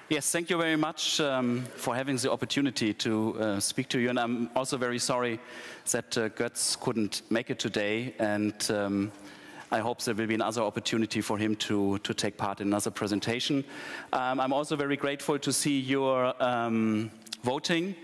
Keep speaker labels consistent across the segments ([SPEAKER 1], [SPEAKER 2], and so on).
[SPEAKER 1] Yes, thank you very much for having the opportunity to speak to you. And I'm also very sorry that Götz couldn't make it today. And I hope there will be another opportunity for him to take part in another presentation. I'm also very grateful to see your voting.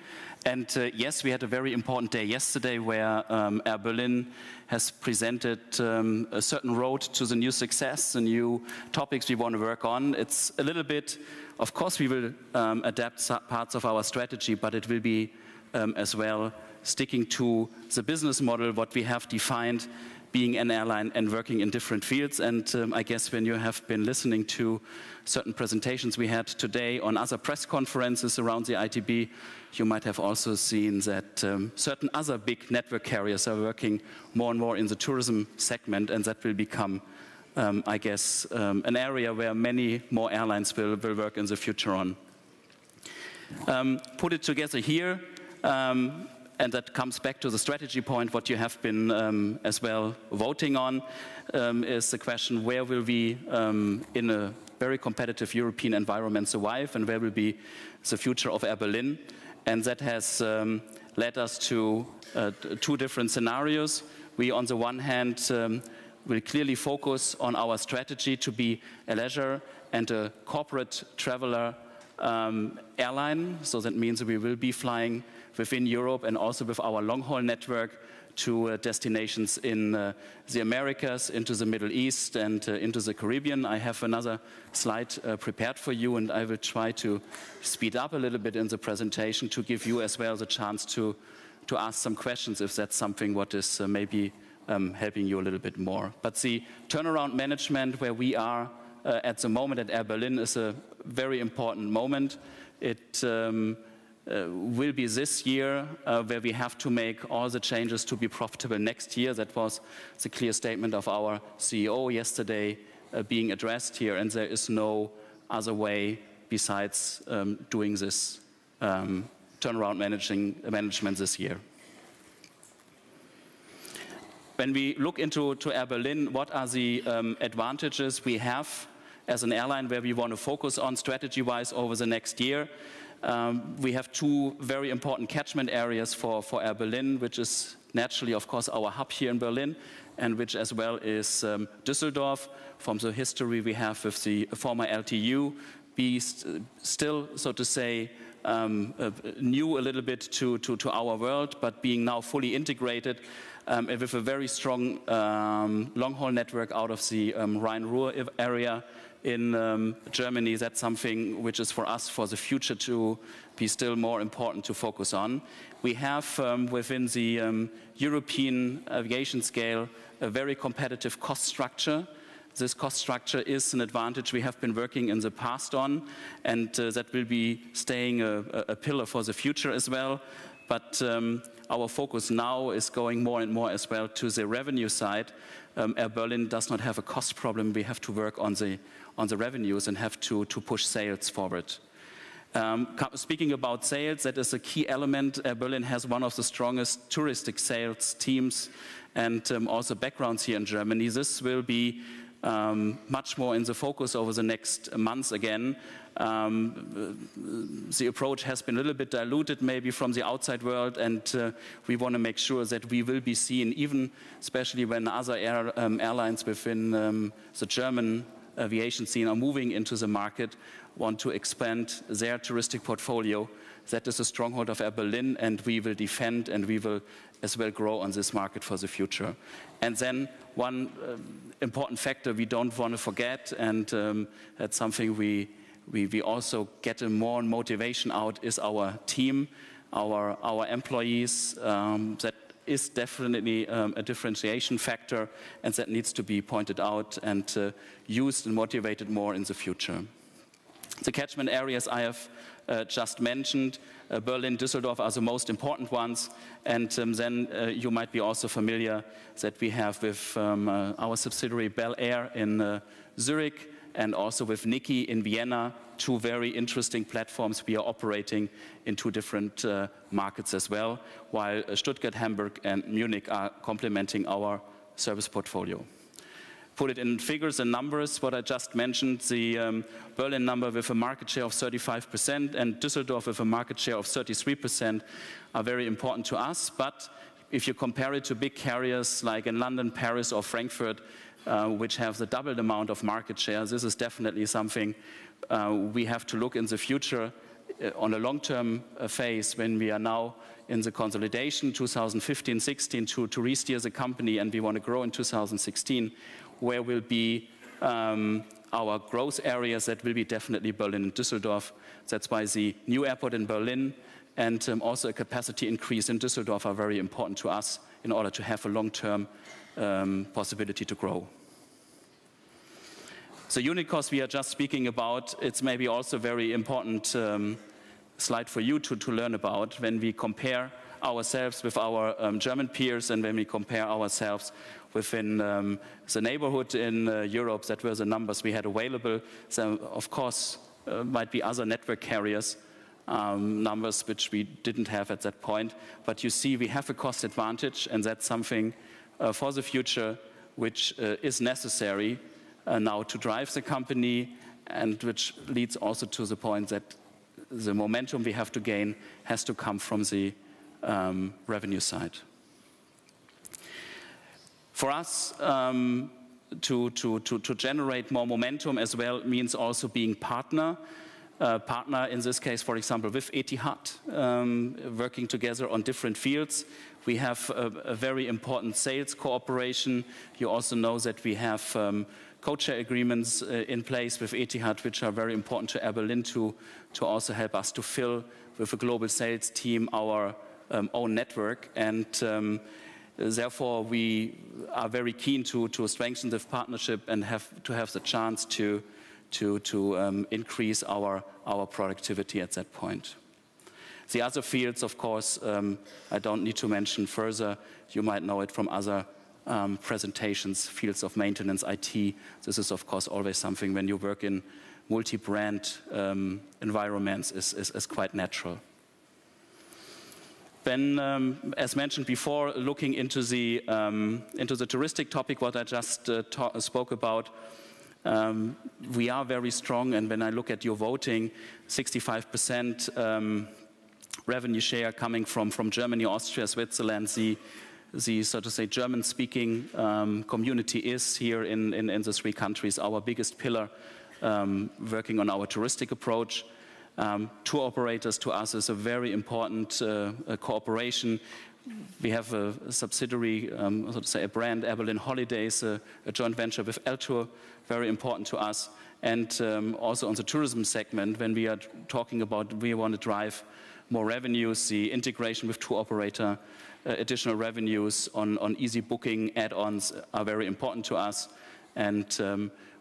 [SPEAKER 1] And yes, we had a very important day yesterday where Airberlin has presented a certain road to the new success, the new topics we want to work on. It's a little bit, of course we will adapt parts of our strategy, but it will be as well sticking to the business model, what we have defined, being an airline and working in different fields. And I guess when you have been listening to certain presentations we had today on other press conferences around the ITB, you might have also seen that certain other big network carriers are working more and more in the tourism segment, and that will become, I guess, an area where many more airlines will work in the future on. Put it together here. And that comes back to the strategy point, what you have been as well voting on, is the question, where will we, in a very competitive European environment, survive, and where will be the future of Airberlin? And that has led us to two different scenarios. We, on the one hand, will clearly focus on our strategy to be a leisure and a corporate traveler airline. So that means we will be flying within Europe and also with our long-haul network to destinations in the Americas, into the Middle East, and into the Caribbean. I have another slide prepared for you, and I will try to speed up a little bit in the presentation to give you as well the chance to ask some questions if that's something what is maybe helping you a little bit more. But the turnaround management where we are at the moment at Airberlin is a very important moment. It will be this year where we have to make all the changes to be profitable next year. That was the clear statement of our CEO yesterday being addressed here, and there is no other way besides doing this turnaround management this year. When we look into Airberlin, what are the advantages we have as an airline where we want to focus on strategy-wise over the next year? We have two very important catchment areas for Airberlin, which is naturally, of course, our hub here in Berlin, and which as well is Düsseldorf, from the history we have with the former LTU, be still, so to say, new a little bit to our world, but being now fully integrated with a very strong long-haul network out of the Rhine-Ruhr area in Germany. That's something which is for us for the future to be still more important to focus on. We have within the European aviation scale a very competitive cost structure. This cost structure is an advantage we have been working in the past on, and that will be staying a pillar for the future as well. But our focus now is going more and more as well to the revenue side. Airberlin does not have a cost problem. We have to work on the revenues and have to push sales forward. Speaking about sales, that is a key element. Airberlin has one of the strongest touristic sales teams and also backgrounds here in Germany. This will be much more in the focus over the next months again. The approach has been a little bit diluted maybe from the outside world, and we want to make sure that we will be seen, even especially when other airlines within the German aviation scene are moving into the market, want to expand their touristic portfolio. That is a stronghold of Airberlin, and we will defend and we will as well grow on this market for the future. And then one important factor we don't want to forget, and that's something we also get more motivation out, is our team, our employees. That is definitely a differentiation factor, and that needs to be pointed out and used and motivated more in the future. The catchment areas I have just mentioned, Berlin, Düsseldorf are the most important ones, and then you might be also familiar that we have with our subsidiary Bel Air in Zurich, and also with Niki in Vienna, two very interesting platforms we are operating in two different markets as well, while Stuttgart, Hamburg and Munich are complementing our service portfolio. put it in figures and numbers, what I just mentioned, the Berlin number with a market share of 35% and Düsseldorf with a market share of 33% are very important to us. But if you compare it to big carriers like in London, Paris or Frankfurt, which have the double amount of market share, this is definitely something we have to look in the future on a long-term phase when we are now in the consolidation 2015-16 to re-steer the company and we want to grow in 2016, where will be our growth areas. That will be definitely Berlin and Düsseldorf. That's why the new airport in Berlin and also a capacity increase in Düsseldorf are very important to us in order to have a long-term possibility to grow. The unit cost we are just speaking about, it's maybe also a very important slide for you to learn about when we compare ourselves with our German peers and when we compare ourselves within the neighborhood in Europe. That were the numbers we had available. So of course might be other network carriers numbers which we didn't have at that point. But you see we have a cost advantage, and that's something for the future which is necessary now to drive the company, and which leads also to the point that the momentum we have to gain has to come from the revenue side. For us, to generate more momentum as well means also being partner in this case, for example, with Etihad, working together on different fields. We have a very important sales cooperation. You also know that we have co-share agreements in place with Etihad, which are very important to Airberlin to also help us to fill with a global sales team our own network. And therefore, we are very keen to strengthen this partnership and have the chance to increase our productivity at that point. The other fields, of course, I don't need to mention further. You might know it from other presentations, fields of maintenance, IT. This is, of course, always something when you work in multi-brand environments is quite natural. Then, as mentioned before, looking into the touristic topic, what I just spoke about, we are very strong, and when I look at your voting, 65% revenue share coming from Germany, Austria, Switzerland. The so to say German-speaking community is here in the three countries our biggest pillar, working on our touristic approach. Tour operators to us is a very important cooperation. We have a subsidiary, so to say, a brand, Airberlin Holidays, a joint venture with L-Tour, very important to us. And also on the tourism segment, when we are talking about we want to drive more revenues, the integration with tour operator, additional revenues on easy booking add-ons are very important to us. And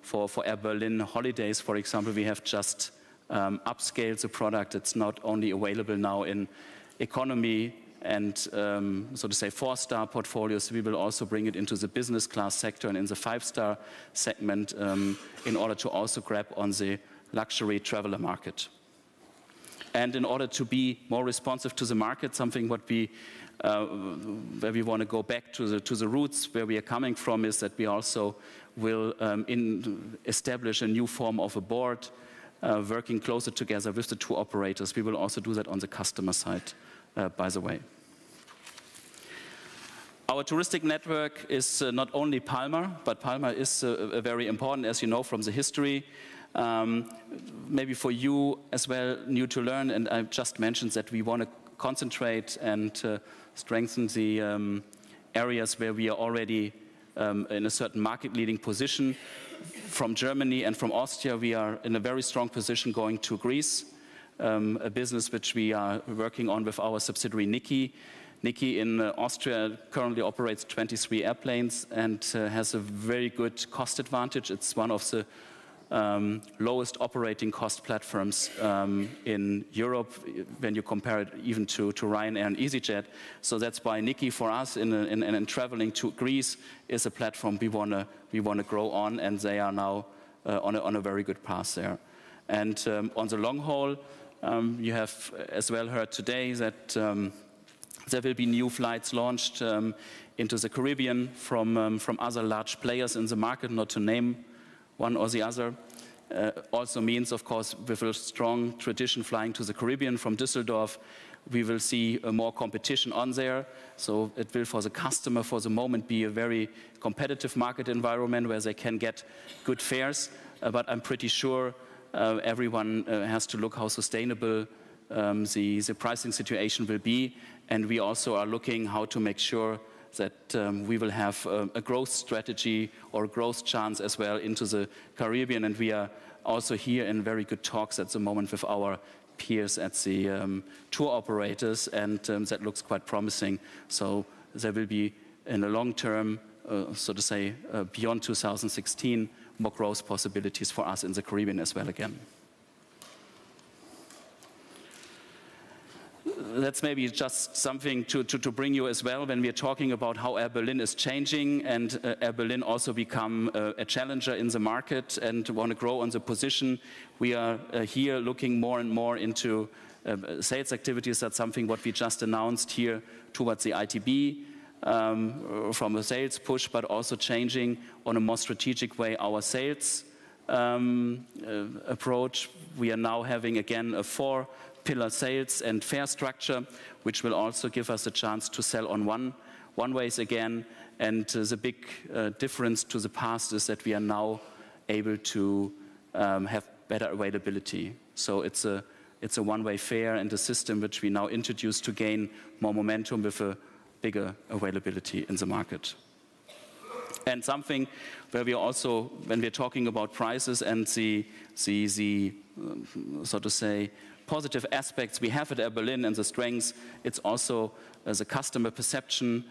[SPEAKER 1] for Airberlin Holidays, for example, we have just upscaled the product. It's not only available now in economy and so to say 4-star portfolios, we will also bring it into the business class sector and in the 5-star segment in order to also grab on the luxury traveler market. And in order to be more responsive to the market, something what we where we want to go back to the roots where we are coming from is that we also will establish a new form of a board, working closer together with the tour operators. We will also do that on the customer side, by the way. Our touristic network is not only Palma, but Palma is very important, as you know from the history. Maybe for you as well, new to learn, and I just mentioned that we want to concentrate and strengthen the areas where we are already in a certain market-leading position. From Germany and from Austria, we are in a very strong position going to Greece, a business which we are working on with our subsidiary Niki. Niki in Austria currently operates 23 airplanes and has a very good cost advantage. It's one of the lowest operating cost platforms in Europe when you compare it even to Ryanair and EasyJet. So that's why Niki for us in traveling to Greece is a platform we want to grow on, and they are now on a very good path there. And on the long haul, you have as well heard today that There will be new flights launched into the Caribbean from other large players in the market, not to name one or the other. Also means, of course, with a strong tradition flying to the Caribbean from Düsseldorf, we will see more competition on there. So it will, for the customer, for the moment, be a very competitive market environment where they can get good fares. But I'm pretty sure everyone has to look how sustainable the pricing situation will be. And we also are looking how to make sure that we will have a growth strategy or a growth chance as well into the Caribbean. And we are also here in very good talks at the moment with our peers at the tour operators, and that looks quite promising. So there will be, in the long term, so to say, beyond 2016, more growth possibilities for us in the Caribbean as well again. That's maybe just something to bring you as well when we are talking about how Airberlin is changing, and Airberlin also become a challenger in the market and want to grow on the position. We are here looking more and more into sales activities. That's something what we just announced here towards the ITB from a sales push, but also changing on a more strategic way our sales approach. We are now having again a 4-pillar sales and fare structure, which will also give us a chance to sell on one ways again. And the big difference to the past is that we are now able to have better availability. So it's a one-way fare and a system which we now introduce to gain more momentum with a bigger availability in the market. And something where we also, when we're talking about prices and the so to say, positive aspects we have at Airberlin and the strengths, it's also the customer perception,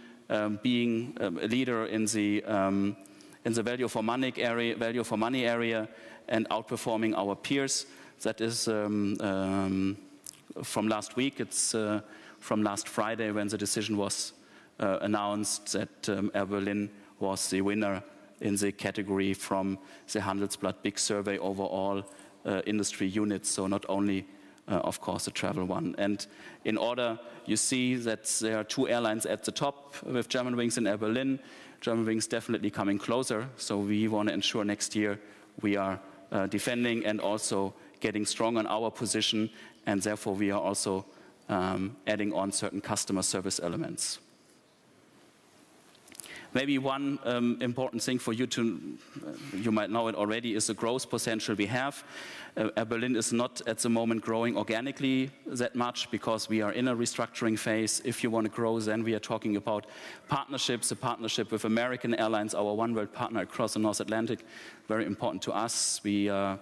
[SPEAKER 1] being a leader in the value for money area, and outperforming our peers. That is from last week. It's from last Friday when the decision was announced that Airberlin was the winner in the category from the Handelsblatt Big Survey over all industry units. So not only of course, the travel one. And in order, you see that there are 2 airlines at the top with Germanwings and Airberlin. Germanwings definitely coming closer, so we want to ensure next year we are defending and also getting strong on our position, and therefore we are also adding on certain customer service elements. Maybe one important thing for you to, you might know it already, is the growth potential we have. Airberlin is not at the moment growing organically that much because we are in a restructuring phase. If you want to grow, then we are talking about partnerships, a partnership with American Airlines, our One World partner across the North Atlantic, very important to us. We are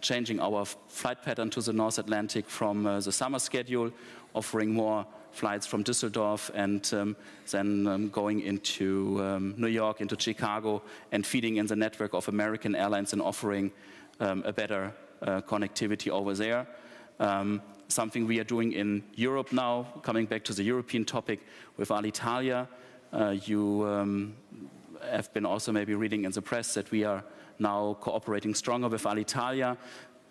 [SPEAKER 1] changing our flight pattern to the North Atlantic from the summer schedule, offering more flights from Düsseldorf and then going into New York, into Chicago, and feeding in the network of American Airlines and offering a better connectivity over there. Something we are doing in Europe now, coming back to the European topic with Alitalia. You have been also maybe reading in the press that we are now cooperating stronger with Alitalia,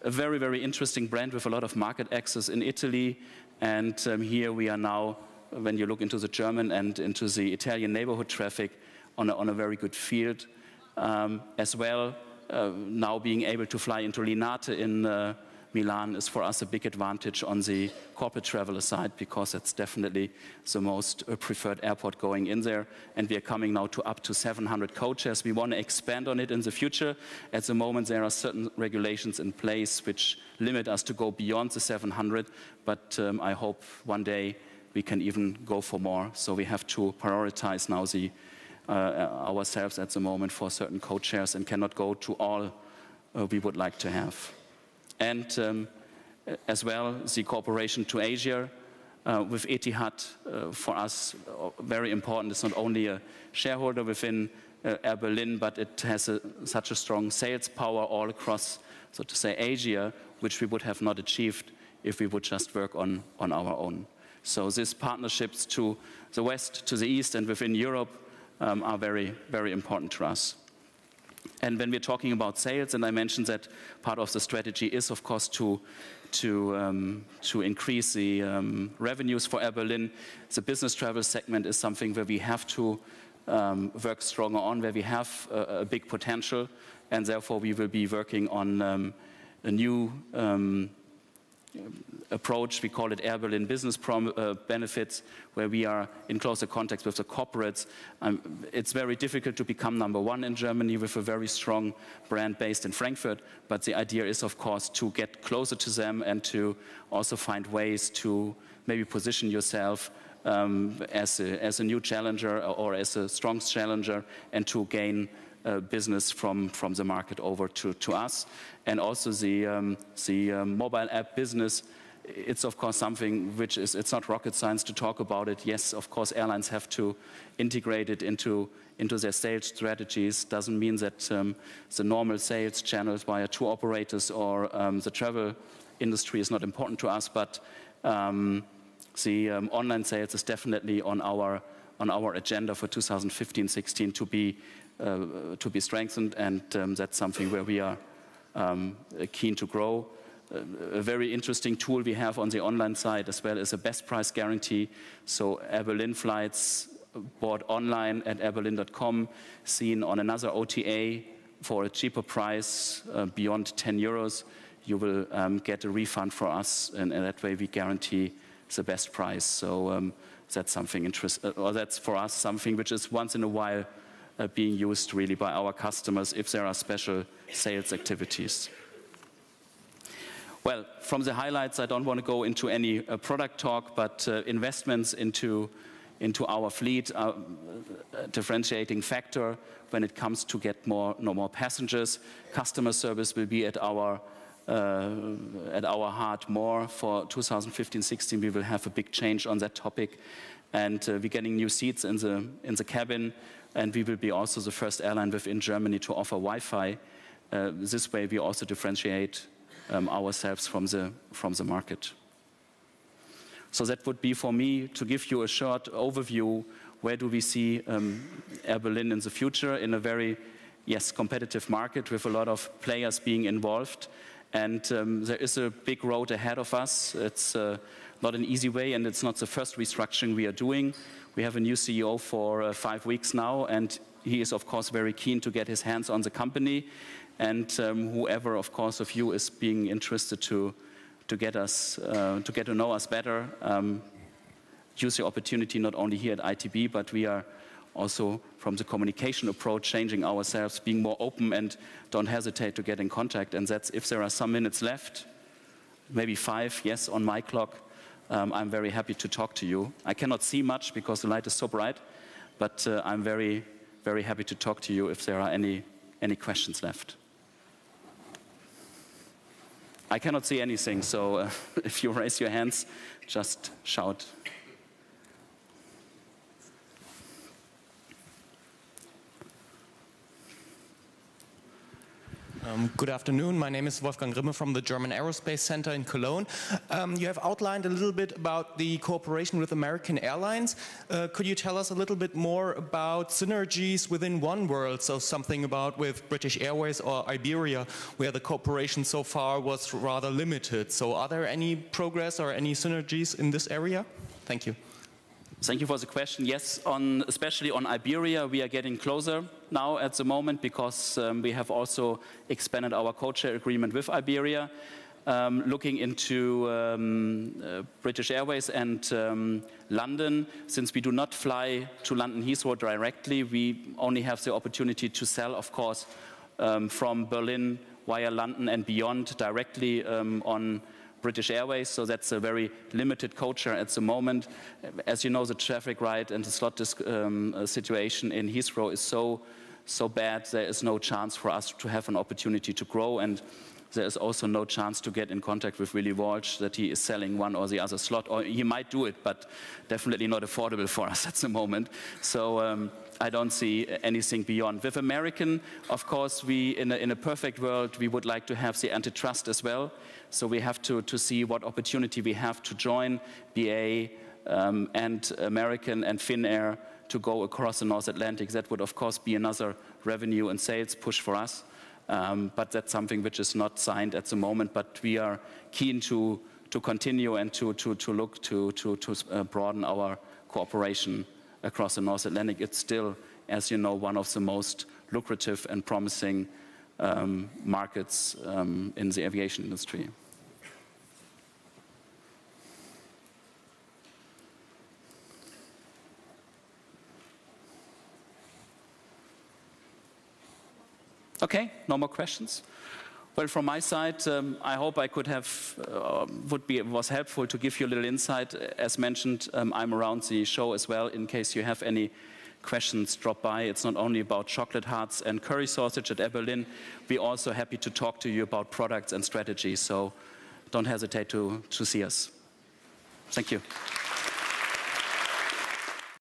[SPEAKER 1] a very, very interesting brand with a lot of market access in Italy. And here we are now, when you look into the German and into the Italian neighborhood traffic, on a very good field. As well, now being able to fly into Linate in Milan is for us a big advantage on the corporate traveler side, because it's definitely the most preferred airport going in there. And we are coming now to up to 700 co-chairs. We want to expand on it in the future. At the moment, there are certain regulations in place which limit us to go beyond the 700, but I hope one day we can even go for more. So we have to prioritize now ourselves at the moment for certain co-chairs and cannot go to all we would like to have. And as well, the cooperation to Asia with Etihad, for us, very important. It's not only a shareholder within Airberlin, but it has such a strong sales power all across, so to say, Asia, which we would have not achieved if we would just work on our own. So these partnerships to the west, to the east, and within Europe are very, very important to us. And when we're talking about sales, and I mentioned that part of the strategy is, of course, to increase the revenues for Airberlin. The business travel segment is something where we have to work stronger on, where we have a big potential, and therefore we will be working on a new approach. We call it Airberlin Business Benefits, where we are in closer contact with the corporates. It's very difficult to become #1 in Germany with a very strong brand based in Frankfurt, but the idea is, of course, to get closer to them and to also find ways to maybe position yourself as a new challenger or as a strong challenger, and to gain business from the market over to us. And also the mobile app business, it's of course something which is, it's not rocket science to talk about it. Yes, of course, airlines have to integrate it into their sales strategies. Doesn't mean that the normal sales channels via tour operators or the travel industry is not important to us, but the online sales is definitely on our agenda for 2015-16 to be strengthened, and that's something where we are keen to grow. A very interesting tool we have on the online side as well is a best price guarantee. So Airberlin flights bought online at airberlin.com, seen on another OTA for a cheaper price beyond 10 euros, you will get a refund for us, and that way we guarantee the best price. So that's something interesting, or that's for us something which is once in a while being used really by our customers if there are special sales activities. Well, from the highlights, I don't want to go into any product talk, but investments into our fleet are a differentiating factor when it comes to get more passengers. Customer service will be at our heart more. For 2015-16, we will have a big change on that topic, and we're getting new seats in the cabin, and we will be also the first airline within Germany to offer Wi-Fi. This way, we also differentiate ourselves from the market. So that would be for me to give you a short overview. Where do we see Airberlin in the future in a very, competitive market with a lot of players being involved. And there is a big road ahead of us. It's not an easy way, and it's not the first restructuring we are doing. We have a new CEO for 5 weeks now, and he is, of course, very keen to get his hands on the company. And whoever, of course, of you is being interested to get to know us better, use the opportunity not only here at ITB, but we are also, from the communication approach, changing ourselves, being more open, and don't hesitate to get in contact. And that's, if there are some minutes left, maybe 5, yes, on my clock, I'm very happy to talk to you. I cannot see much because the light is so bright, but I'm very, very happy to talk to you if there are any questions left. I cannot see anything, so if you raise your hands, just shout.
[SPEAKER 2] Good afternoon. My name is Wolfgang Grimme from the German Aerospace Center in Cologne. You have outlined a little bit about the cooperation with American Airlines. Could you tell us a little bit more about synergies within one world? So something about with British Airways or Iberia, where the cooperation so far was rather limited. So are there any progress or any synergies in this area? Thank you.
[SPEAKER 1] Thank you for the question. Yes, especially on Iberia, we are getting closer now at the moment, because we have also expanded our codeshare agreement with Iberia. Looking into British Airways and London, since we do not fly to London Heathrow directly, we only have the opportunity to sell, of course, from Berlin via London and beyond directly on British Airways, so that's a very limited codeshare at the moment. As you know, the traffic right and the slot situation in Heathrow is so bad, there is no chance for us to have an opportunity to grow, and there is also no chance to get in contact with Willy Walsh that he is selling one or the other slot, or he might do it, but definitely not affordable for us at the moment. So I don't see anything beyond. With American, of course, in a perfect world, we would like to have the antitrust as well. So we have to see what opportunity we have to join BA and American and Finnair to go across the North Atlantic. That would, of course, be another revenue and sales push for us. But that's something which is not signed at the moment. But we are keen to continue and to look to broaden our cooperation across the North Atlantic. It's still, as you know, one of the most lucrative and promising markets in the aviation industry. Okay, no more questions? Well, from my side, I hope I could have, was helpful to give you a little insight. As mentioned, I'm around the show as well. In case you have any questions, drop by. It's not only about chocolate hearts and curry sausage at Airberlin. We're also happy to talk to you about products and strategies. So don't hesitate to see us. Thank you.